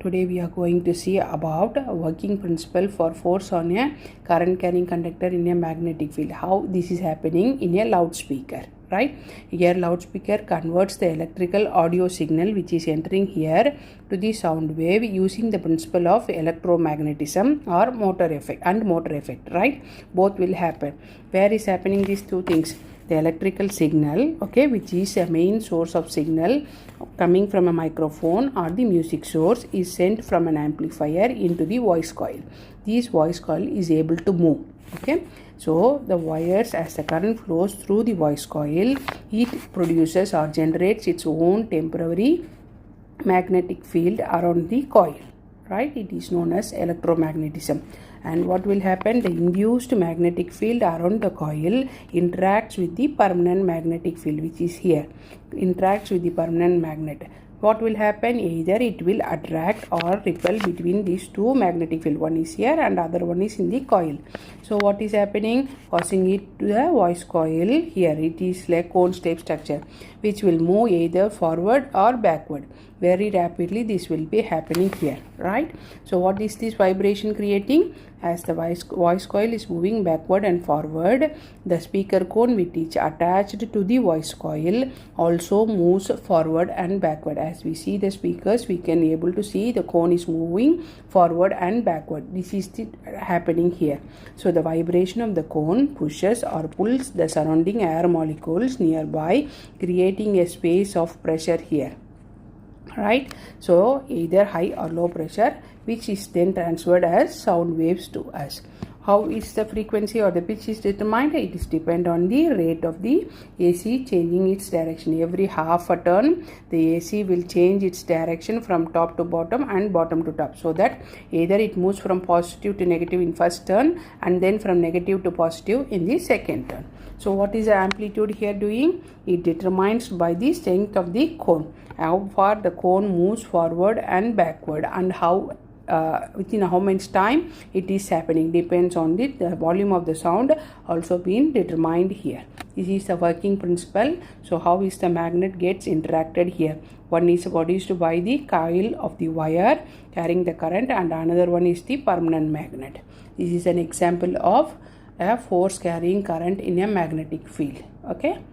Today we are going to see about working principle for force on a current carrying conductor in a magnetic field. How this is happening in a loudspeaker, right? Here loudspeaker converts the electrical audio signal which is entering here to the sound wave using the principle of electromagnetism or motor effect, right? Both will happen. Where is happening these two things? The electrical signal, okay, which is a main source of signal coming from a microphone or the music source, is sent from an amplifier into the voice coil. This voice coil is able to move, okay. So the wires, as the current flows through the voice coil, it produces or generates its own temporary magnetic field around the coil, right? It is known as electromagnetism. And what will happen? The induced magnetic field around the coil interacts with the permanent magnetic field, which is here, interacts with the permanent magnet. What will happen? Either it will attract or repel between these two magnetic field. One is here and other one is in the coil. So what is happening? Causing it to the voice coil here. It is like cone shape structure which will move either forward or backward. Very rapidly this will be happening here, right? So what is this vibration creating? As the voice coil is moving backward and forward, the speaker cone which is attached to the voice coil also moves forward and backward. As we see the speakers, we can able to see the cone is moving forward and backward. This is happening here. So the vibration of the cone pushes or pulls the surrounding air molecules nearby, creating a space of pressure here, right? So either high or low pressure, which is then transferred as sound waves to us. How is the frequency or the pitch is determined? It is depend on the rate of the AC changing its direction. Every half a turn, the AC will change its direction from top to bottom and bottom to top, so that either it moves from positive to negative in first turn and then from negative to positive in the second turn. So what is the amplitude here doing? It determines by the strength of the cone, how far the cone moves forward and backward, and how within how much time it is happening depends on the volume of the sound also being determined here. This is the working principle. So how is the magnet gets interacted here? One is produced by the coil of the wire carrying the current, and another one is the permanent magnet. This is an example of a force carrying current in a magnetic field, okay.